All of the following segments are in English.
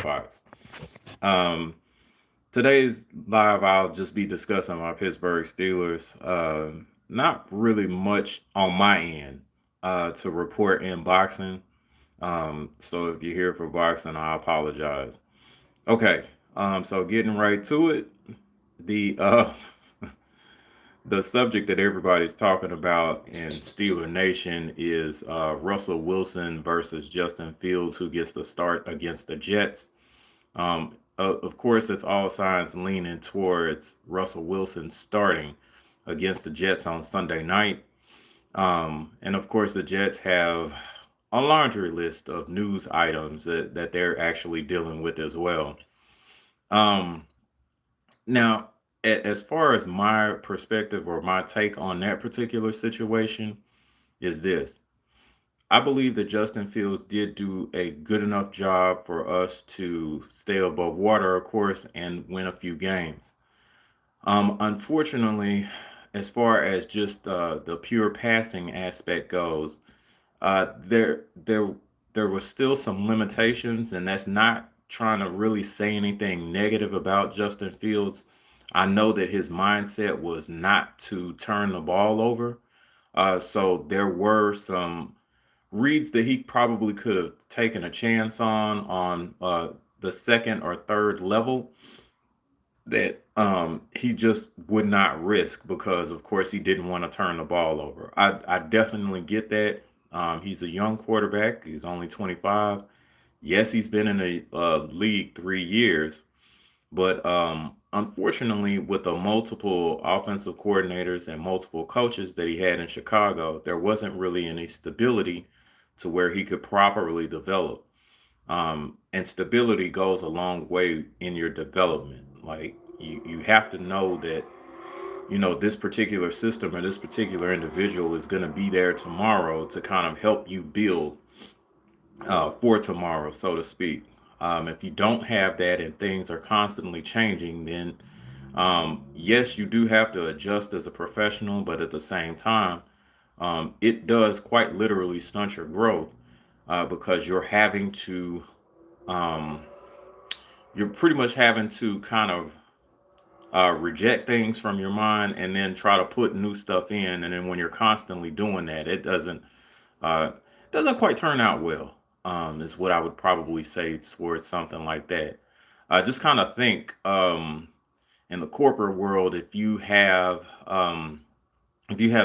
Fox. Um, Today's live, I'll just be discussing my Pittsburgh Steelers. Not really much on my end to report in boxing. So if you're here for boxing, I apologize. Okay, so getting right to it, the the subject that everybody's talking about in Steeler Nation is Russell Wilson versus Justin Fields, who gets the start against the Jets. Of course, it's all signs leaning towards Russell Wilson starting against the Jets on Sunday night. And of course, the Jets have a laundry list of news items that they're actually dealing with as well. Um, Now, as far as my perspective or my take on that particular situation is this. I believe that Justin Fields did do a good enough job for us to stay above water, of course, and win a few games. Unfortunately, as far as just the pure passing aspect goes, there was still some limitations, and that's not trying to really say anything negative about Justin Fields. I know that his mindset was not to turn the ball over. So there were some reads that he probably could have taken a chance on the second or third level that he just would not risk because, of course, he didn't want to turn the ball over. I definitely get that. He's a young quarterback. He's only 25. Yes, he's been in the league 3 years, but unfortunately, with the multiple offensive coordinators and multiple coaches that he had in Chicago, there wasn't really any stability to where he could properly develop. And stability goes a long way in your development. Like you have to know that this particular system or this particular individual is going to be there tomorrow to kind of help you build for tomorrow, so to speak. If you don't have that and things are constantly changing, then yes, you do have to adjust as a professional, but at the same time, it does quite literally stunt your growth because um, you're pretty much having to kind of reject things from your mind and then try to put new stuff in. And then when you're constantly doing that, it uh, doesn't quite turn out well. Is what I would probably say towards something like that. I just kind of think in the corporate world, if you have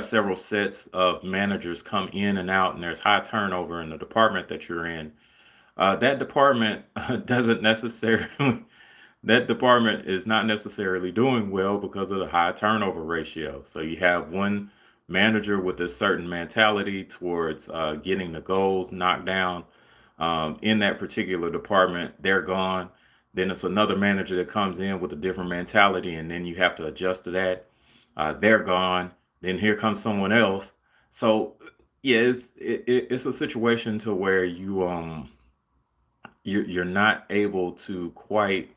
several sets of managers come in and out, and there's high turnover in the department that you're in, that department doesn't necessarily that department is not necessarily doing well because of the high turnover ratio. So you have one manager with a certain mentality towards getting the goals knocked down in that particular department. They're gone. Then it's another manager that comes in with a different mentality, and then you have to adjust to that. They're gone. Then here comes someone else. So yeah, it's a situation to where you're not able to quite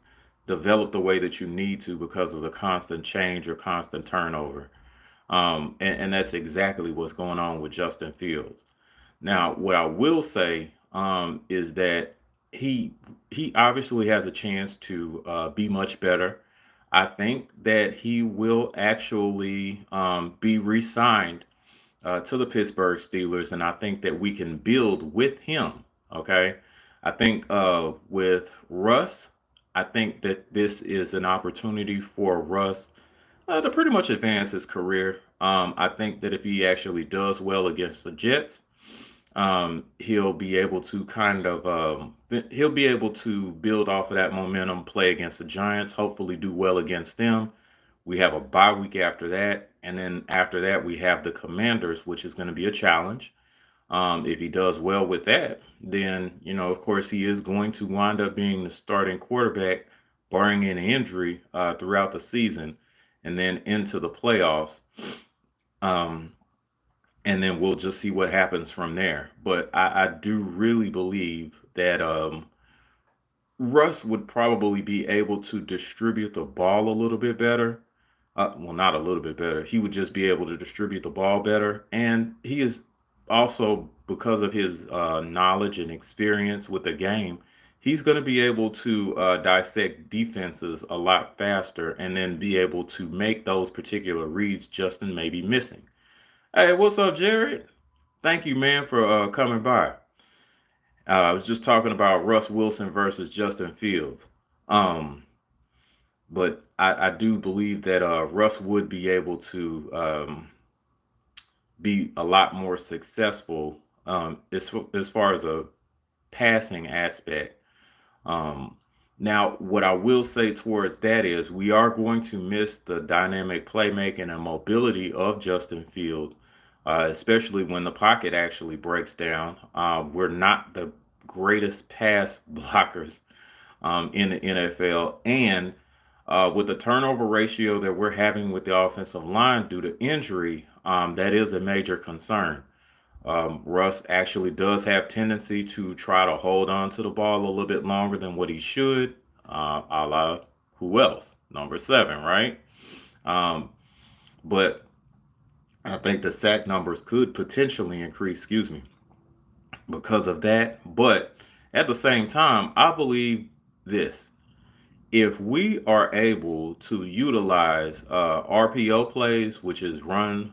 develop the way that you need to because of the constant change or constant turnover. And that's exactly what's going on with Justin Fields. Now, what I will say is that he he obviously has a chance to be much better. I think that he will actually be re-signed to the Pittsburgh Steelers, and I think that we can build with him. Okay, I think with Russ, I think that this is an opportunity for Russ to pretty much advance his career. I think that if he actually does well against the Jets, he'll be able to he'll be able to build off of that momentum, play against the Giants, hopefully do well against them. We have a bye week after that, and then after that we have the Commanders, which is going to be a challenge. If he does well with that, then of course, he is going to wind up being the starting quarterback, barring any injury throughout the season, and then into the playoffs. Um, and then we'll just see what happens from there. But I do really believe that Russ would probably be able to distribute the ball a little bit better. Well, not a little bit better. He would just be able to distribute the ball better. And he is also, because of his knowledge and experience with the game, he's going to be able to dissect defenses a lot faster and then be able to make those particular reads Justin may be missing. Hey, what's up, Jared? Thank you, man, for coming by. I was just talking about Russ Wilson versus Justin Fields. Um, but I do believe that Russ would be able to be a lot more successful as far as a passing aspect. Um, Now, what I will say towards that is we are going to miss the dynamic playmaking and mobility of Justin Fields, especially when the pocket actually breaks down. We're not the greatest pass blockers in the NFL, and with the turnover ratio that we're having with the offensive line due to injury, that is a major concern. Russ actually does have tendency to try to hold on to the ball a little bit longer than what he should, a la who else? Number seven, right? Um, but I think the sack numbers could potentially increase, excuse me, because of that. But at the same time, I believe this. If we are able to utilize RPO plays, which is run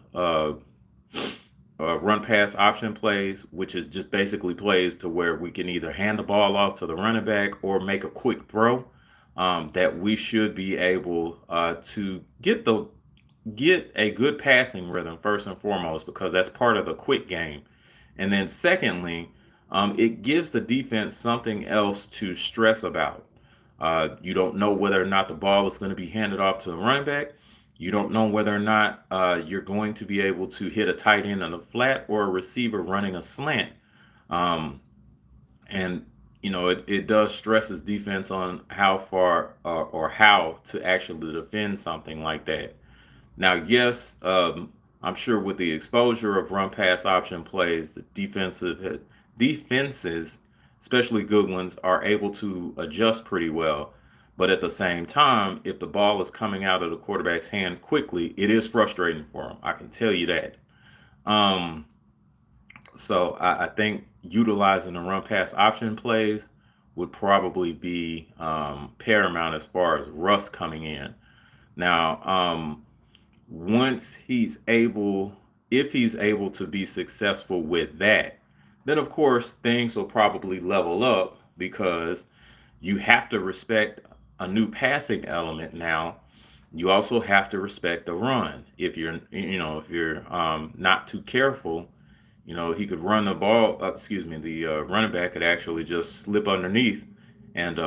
pass option plays, which is just basically plays to where we can either hand the ball off to the running back or make a quick throw, that we should be able to get a good passing rhythm first and foremost, because that's part of the quick game. And then secondly, it gives the defense something else to stress about. You don't know whether or not the ball is going to be handed off to the running back. You don't know whether or not you're going to be able to hit a tight end on the flat or a receiver running a slant. Um, and it does stress his defense on how far or how to actually defend something like that. Now, yes, I'm sure with the exposure of run pass option plays, the defenses, especially good ones, are able to adjust pretty well. But at the same time, if the ball is coming out of the quarterback's hand quickly, it is frustrating for him. I can tell you that. Um, so I think utilizing the run pass option plays would probably be paramount as far as Russ coming in. Now, once he's able, if he's able to be successful with that, then of course things will probably level up because you have to respect a new passing element now. You also have to respect the run. If you're not too careful, he could run the ball. Excuse me, the running back could actually just slip underneath and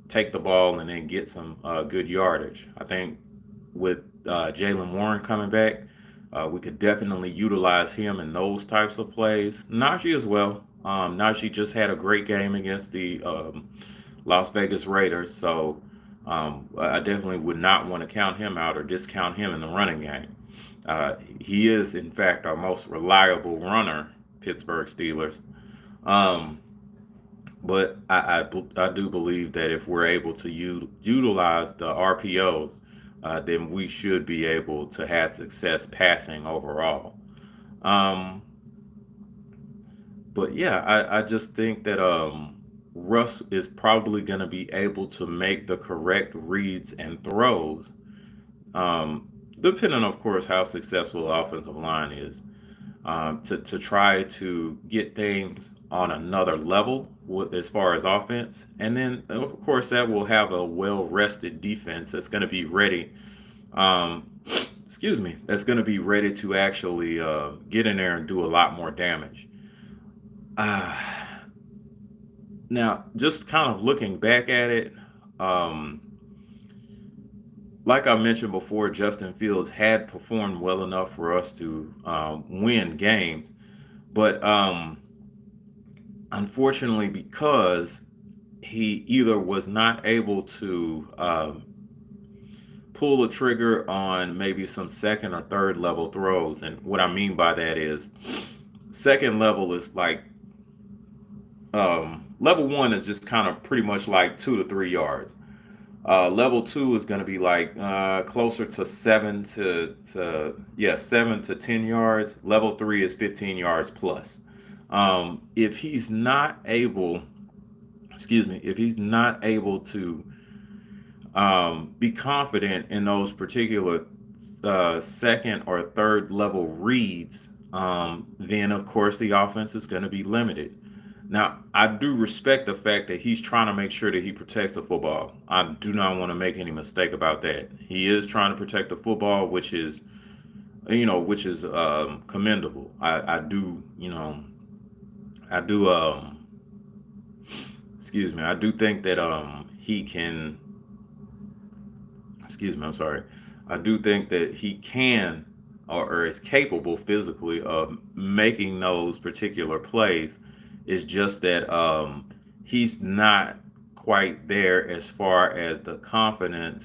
take the ball and then get some good yardage. I think with Jaylen Warren coming back, we could definitely utilize him in those types of plays. Najee as well. Najee just had a great game against the Las Vegas Raiders, so I definitely would not want to count him out or discount him in the running game. He is, in fact, our most reliable runner, Pittsburgh Steelers. Um, but I do believe that if we're able to utilize the RPOs, then we should be able to have success passing overall. Um, but yeah, I just think that Russ is probably going to be able to make the correct reads and throws, um, depending, of course, how successful the offensive line is, to try to get things on another level as far as offense. And then, of course, that will have a well rested defense that's going to be ready. Um, Excuse me, that's going to be ready to actually get in there and do a lot more damage. Uh, Now, just kind of looking back at it, um, like I mentioned before, Justin Fields had performed well enough for us to win games. But unfortunately, because he either was not able to pull the trigger on maybe some second or third level throws. And what I mean by that is second level is like level one is just kind of pretty much like 2 to 3 yards. Level two is going to be like closer to 7 to 10 yards. Level three is 15 yards plus. If he's not able excuse me, if he's not able to be confident in those particular second or third level reads, then of course the offense is going to be limited. Now, I do respect the fact that he's trying to make sure that he protects the football. I do not want to make any mistake about that. He is trying to protect the football, which is commendable. I do, I do, excuse me, I do think that he can, excuse me, I'm sorry. I do think that he can or is capable physically of making those particular plays. It's just that he's not quite there as far as the confidence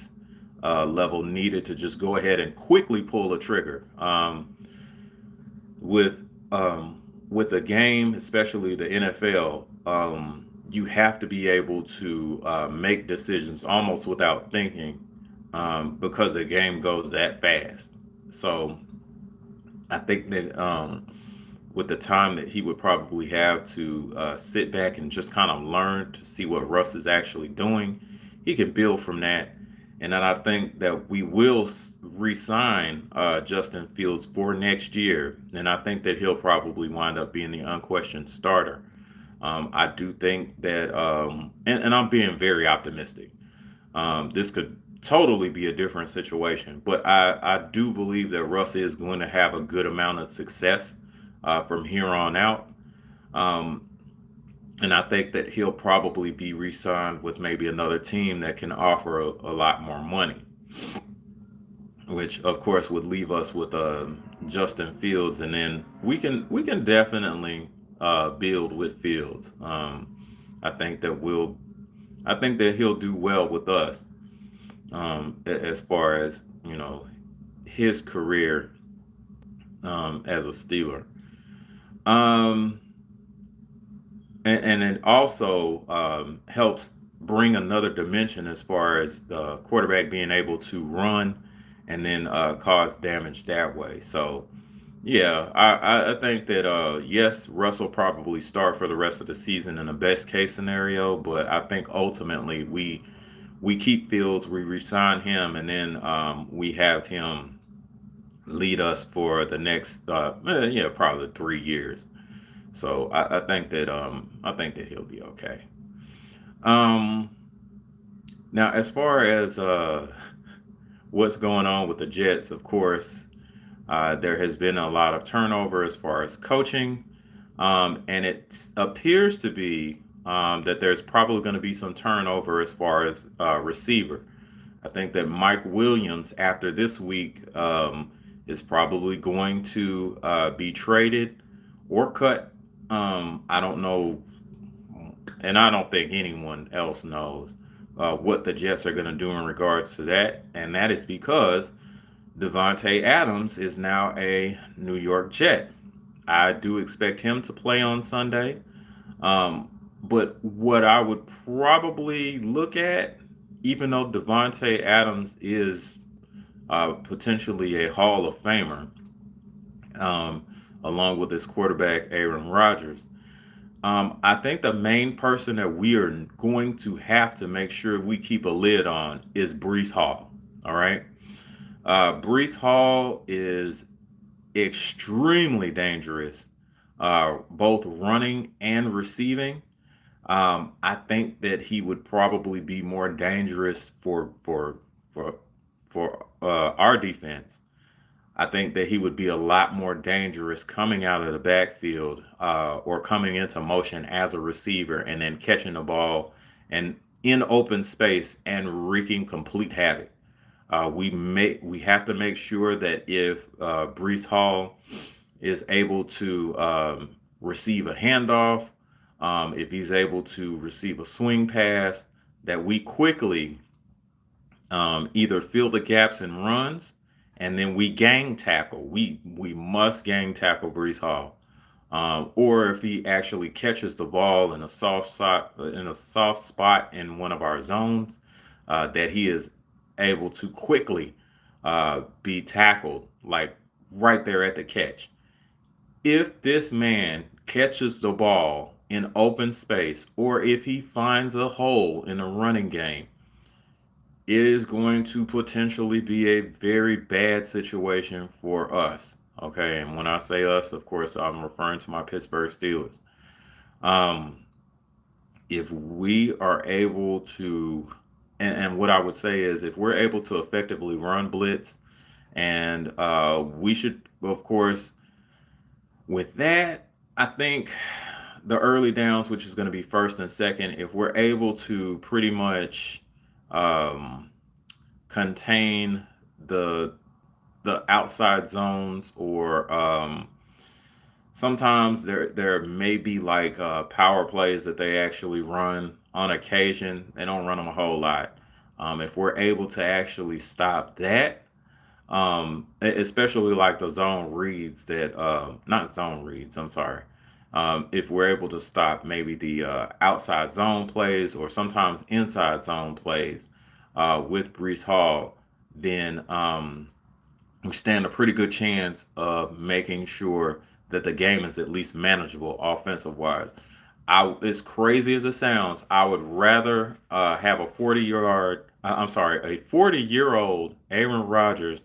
level needed to just go ahead and quickly pull a trigger. With with the game, especially the NFL, you have to be able to make decisions almost without thinking, because the game goes that fast. So I think that with the time that he would probably have to sit back and just kind of learn to see what Russ is actually doing, he can build from that. And then I think that we will re-sign Justin Fields for next year, and I think that he'll probably wind up being the unquestioned starter. I do think that, and I'm being very optimistic. This could totally be a different situation, but I do believe that Russ is going to have a good amount of success from here on out. Um, and I think that he'll probably be re signed with maybe another team that can offer a lot more money, which of course would leave us with Justin Fields, and then we can definitely build with Fields. I think that we'll I think that he'll do well with us, as far as his career as a Steeler. Um, and it also helps bring another dimension as far as the quarterback being able to run and then cause damage that way. So yeah, I think that yes, Russ will probably start for the rest of the season in the best case scenario, but I think ultimately we keep Fields, we resign him, and then we have him lead us for the next yeah, probably 3 years. So I think that he'll be okay. Um, Now as far as what's going on with the Jets, of course, there has been a lot of turnover as far as coaching, and it appears to be that there's probably going to be some turnover as far as receiver. I think that Mike Williams, after this week, is probably going to be traded or cut. I don't know, and I don't think anyone else knows what the Jets are going to do in regards to that, and that is because Devontae Adams is now a New York Jet. I do expect him to play on Sunday. But what I would probably look at, even though Devontae Adams is potentially a Hall of Famer, um, along with his quarterback Aaron Rodgers, I think the main person that we are going to have to make sure we keep a lid on is Brees Hall. All right. Brees Hall is extremely dangerous, both running and receiving. I think that he would probably be more dangerous for our defense. I think that he would be a lot more dangerous coming out of the backfield or coming into motion as a receiver and then catching the ball and in open space and wreaking complete havoc. We have to make sure that if Brees Hall is able to receive a handoff, if he's able to receive a swing pass, that we quickly either fill the gaps and runs, and then we gang tackle. We must gang tackle Brees Hall. Or if he actually catches the ball in a soft spot in one of our zones, that he is able to quickly be tackled, like right there at the catch. If this man catches the ball in open space, or if he finds a hole in a running game, it is going to potentially be a very bad situation for us. Okay, and when I say us, of course, I'm referring to my Pittsburgh Steelers. Um, if we are able to, and what I would say is, if we're able to effectively run blitz, and we should, of course, with that, I think the early downs, which is going to be first and second, if we're able to pretty much um, contain the the outside zones, or sometimes there may be like power plays that they actually run on occasion. They don't run them a whole lot. If we're able to actually stop that, especially like the zone reads that, not zone reads, I'm sorry. If we're able to stop maybe the outside zone plays, or sometimes inside zone plays with Brees Hall, then we stand a pretty good chance of making sure that the game is at least manageable offensive wise. As crazy as it sounds, I would rather have a 40-year-old Aaron Rodgers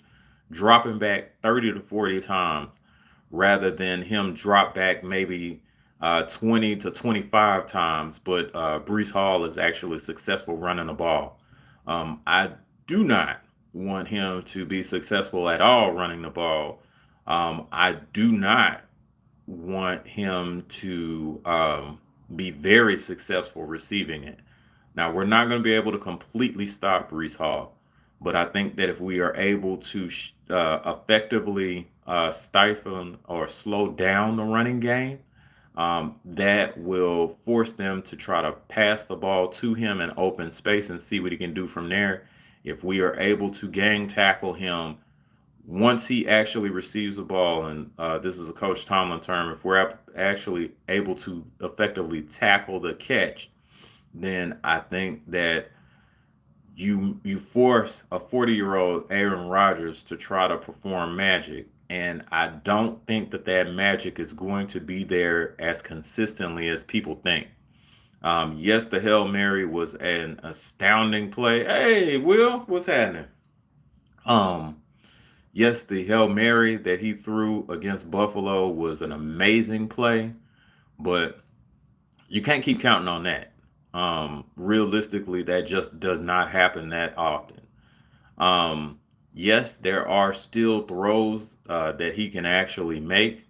dropping back 30 to 40 times rather than him drop back maybe 20 to 25 times, but Brees Hall is actually successful running the ball. I do not want him to be successful at all running the ball. I do not want him to be very successful receiving it. Now, we're not going to be able to completely stop Brees Hall, but I think that if we are able to effectively stifle or slow down the running game, that will force them to try to pass the ball to him in open space and see what he can do from there. If we are able to gang tackle him once he actually receives the ball, and this is a Coach Tomlin term, if we're actually able to effectively tackle the catch, then I think that you force a 40-year-old Aaron Rodgers to try to perform magic, and I don't think that that magic is going to be there as consistently as people think. Yes, the Hail Mary was an astounding play. Hey, Will, what's happening? Um, yes, the Hail Mary that he threw against Buffalo was an amazing play, but you can't keep counting on that. Realistically, that just does not happen that often. Um, yes, there are still throws that he can actually make,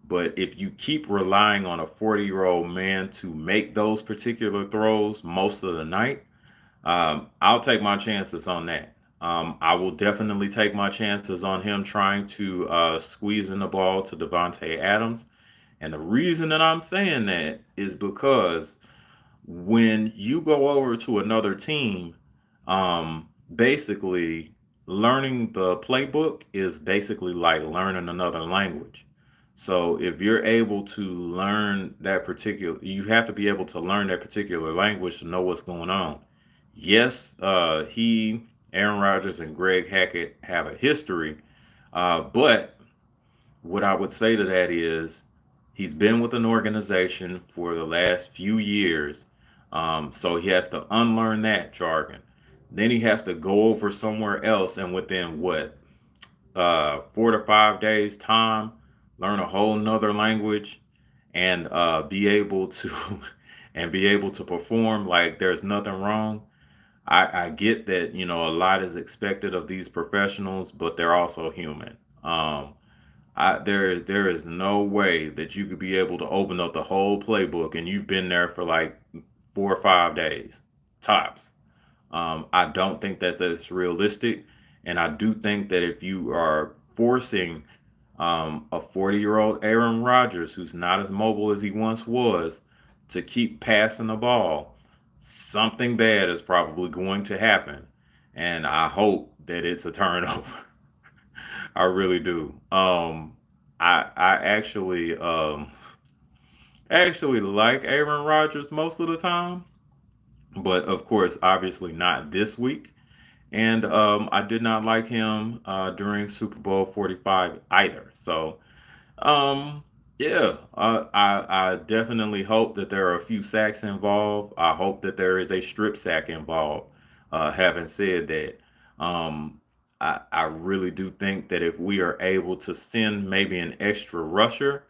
but if you keep relying on a 40-year-old man to make those particular throws most of the night, I'll take my chances on that. I will definitely take my chances on him trying to squeeze in the ball to Devontae Adams. And the reason that I'm saying that is because when you go over to another team, basically learning the playbook is basically like learning another language. So if you're able to learn that particular, you have to be able to learn that particular language to know what's going on. Yes, Aaron Rodgers, and Greg Hackett have a history, but what I would say to that is he's been with an organization for the last few years, so he has to unlearn that jargon. Then he has to go over somewhere else, and within what, 4 to 5 days time, learn a whole nother language, and be able to and be able to perform like there's nothing wrong. I get that, a lot is expected of these professionals, but they're also human. There is no way that you could be able to open up the whole playbook and you've been there for like 4 or 5 days tops. I don't think that that's realistic, and I do think that if you are forcing a 40-year-old Aaron Rodgers, who's not as mobile as he once was, to keep passing the ball, something bad is probably going to happen, and I hope that it's a turnover. I really do. I actually like Aaron Rodgers most of the time, but of course, obviously not this week. And I did not like him during Super Bowl 45 either. So, um, Yeah, I definitely hope that there are a few sacks involved. I hope that there is a strip sack involved. Having said that, I really do think that if we are able to send maybe an extra rusher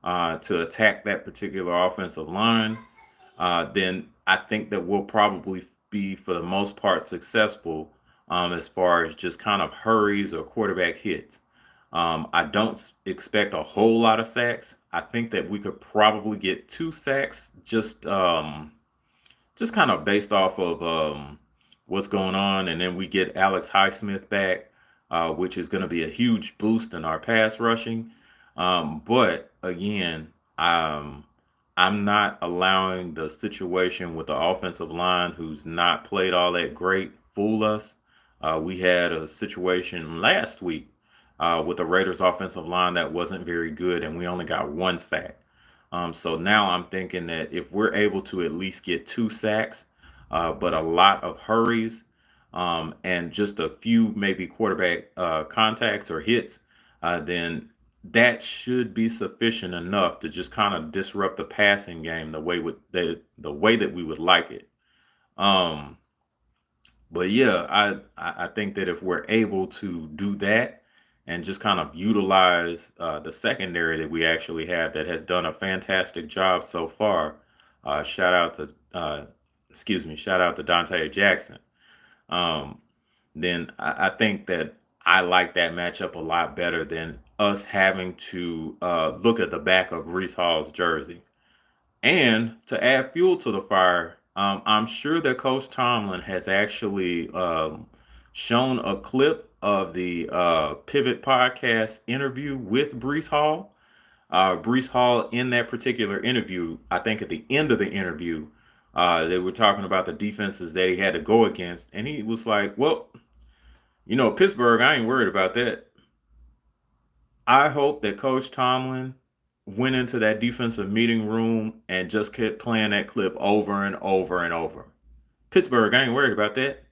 to attack that particular offensive line, then I think that we'll probably be, for the most part, successful as far as just kind of hurries or quarterback hits. I don't expect a whole lot of sacks. I think that we could probably get 2 sacks, just kind of based off of what's going on, and then we get Alex Highsmith back, which is going to be a huge boost in our pass rushing. But again, um, I'm not allowing the situation with the offensive line, who's not played all that great, fool us. We had a situation last week with the Raiders offensive line that wasn't very good, and we only got 1 sack. So now I'm thinking that if we're able to at least get 2 sacks, but a lot of hurries, and just a few maybe quarterback contacts or hits, then that should be sufficient enough to just kind of disrupt the passing game the way that we would like it. Um, but yeah, I think that if we're able to do that and just kind of utilize the secondary that we actually have that has done a fantastic job so far, shout out to shout out to Dante Jackson. Um, then I think that I like that matchup a lot better than us having to look at the back of Brees Hall's jersey. And to add fuel to the fire, I'm sure that Coach Tomlin has actually shown a clip of the Pivot Podcast interview with Brees Hall. Brees Hall, in that particular interview, I think at the end of the interview, they were talking about the defenses that he had to go against. And he was like, well, Pittsburgh, I ain't worried about that. I hope that Coach Tomlin went into that defensive meeting room and just kept playing that clip over and over and over. Pittsburgh, I ain't worried about that.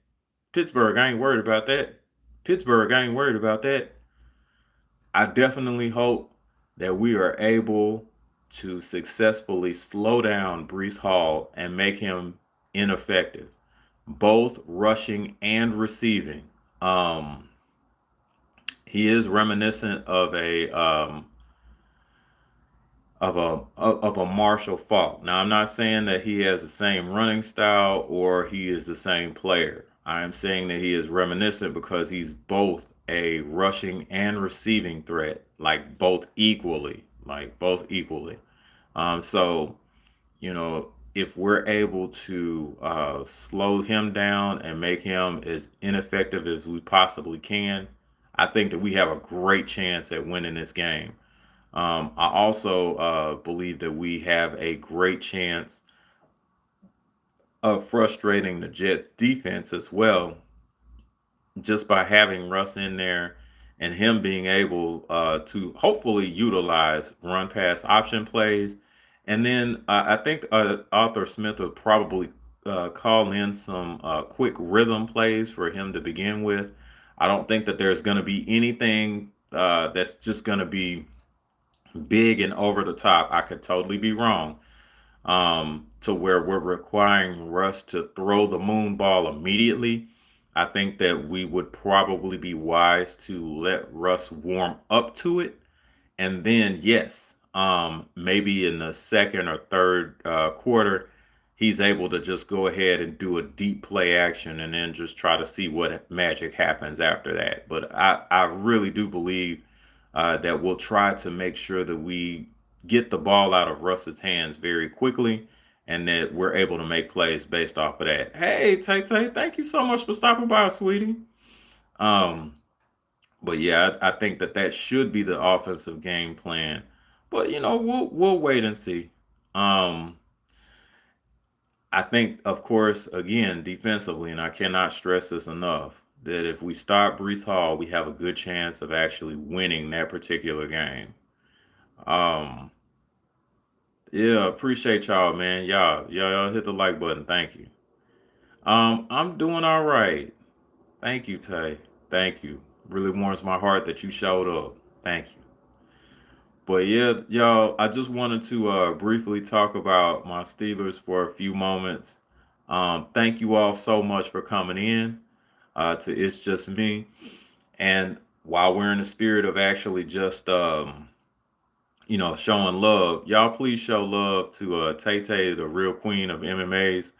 Pittsburgh, I ain't worried about that. Pittsburgh, I ain't worried about that. I definitely hope that we are able to successfully slow down Brees Hall and make him ineffective, both rushing and receiving. Um, he is reminiscent of a Marshall Faulk. Now, I'm not saying that he has the same running style or he is the same player. I am saying that he is reminiscent because he's both a rushing and receiving threat, like both equally. So if we're able to slow him down and make him as ineffective as we possibly can, I think that we have a great chance at winning this game. I also believe that we have a great chance of frustrating the Jets defense as well, just by having Russ in there and him being able to hopefully utilize run pass option plays. And then I think Arthur Smith will probably call in some quick rhythm plays for him to begin with. I don't think that there's going to be anything that's just going to be big and over the top. I could totally be wrong. To where we're requiring Russ to throw the moon ball immediately. I think that we would probably be wise to let Russ warm up to it. And then, yes, maybe in the second or third quarter, he's able to just go ahead and do a deep play action and then just try to see what magic happens after that. But I really do believe that we'll try to make sure that we get the ball out of Russ's hands very quickly and that we're able to make plays based off of that. Hey, Tay Tay, thank you so much for stopping by, sweetie. Um, but yeah, I think that that should be the offensive game plan. But we'll wait and see. Um, I think, of course, again, defensively, and I cannot stress this enough, that if we start Brees Hall, we have a good chance of actually winning that particular game. Um, yeah, appreciate y'all, man. Y'all hit the like button. Thank you. I'm doing all right. Thank you, Tay. Thank you. Really warms my heart that you showed up. Thank you. But yeah, y'all, I just wanted to briefly talk about my Steelers for a few moments. Thank you all so much for coming in to It's Just Me. And while we're in the spirit of actually just showing love, y'all please show love to Tay Tay, the real queen of MMA's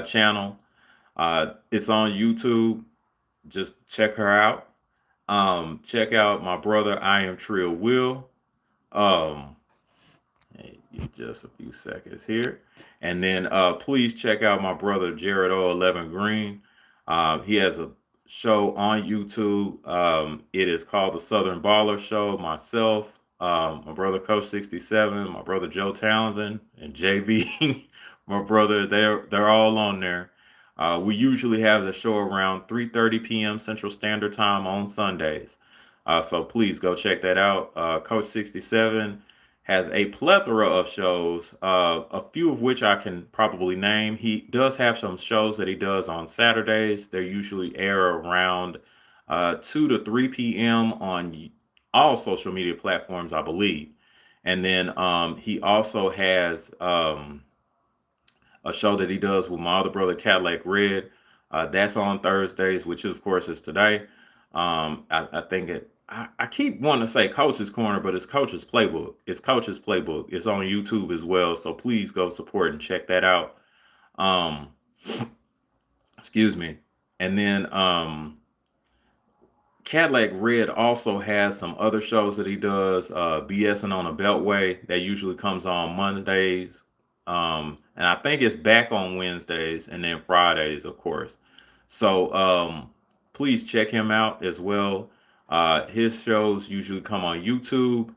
channel. It's on YouTube. Just check her out. Check out my brother I Am Trill Will. Um, hey, just a few seconds here. And then please check out my brother Jared O11 Green. He has a show on YouTube. It is called The Southern Baller Show. Myself, my brother Coach 67, my brother Joe Townsend, and JB, my brother, they're all on there. We usually have the show around 3:30 p.m. Central Standard Time on Sundays. So please go check that out. Coach 67 has a plethora of shows, a few of which I can probably name. He does have some shows that he does on Saturdays. They usually air around 2 to 3 p.m. on all social media platforms, I believe. And then he also has a show that he does with my other brother, Cadillac Red. That's on Thursdays, which of course is today. I think I keep wanting to say Coach's Corner, but it's Coach's Playbook. It's Coach's Playbook. It's on YouTube as well. So please go support and check that out. Um, excuse me. And then Cadillac Red also has some other shows that he does. BSing on a Beltway that usually comes on Mondays. And I think it's back on Wednesdays and then Fridays, of course. So please check him out as well. His shows usually come on YouTube.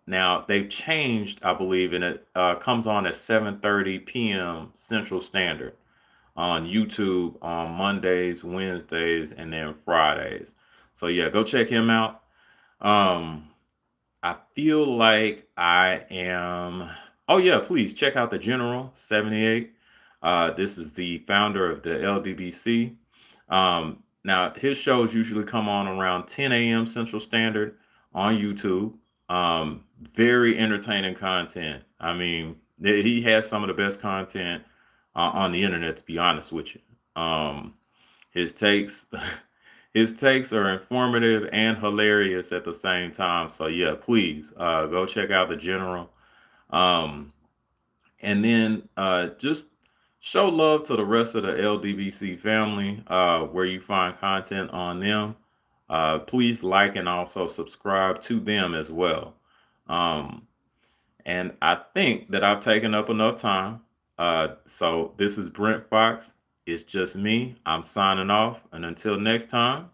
Now they've changed, I believe, and it comes on at 7:30 p.m. Central Standard on YouTube on Mondays, Wednesdays, and then Fridays. So yeah, go check him out. Um, I feel like I am. Oh yeah, please check out the General 78. This is the founder of the LDBC. Now his shows usually come on around 10 a.m. Central Standard on YouTube. Very entertaining content. I mean, he has some of the best content on the internet, to be honest with you. His takes, his takes are informative and hilarious at the same time. So yeah, please go check out the General. Um, and then just show love to the rest of the LDBC family where you find content on them. Please like and also subscribe to them as well. Um, and I think that I've taken up enough time. So this is Brent Fox. It's just me. I'm signing off. And until next time,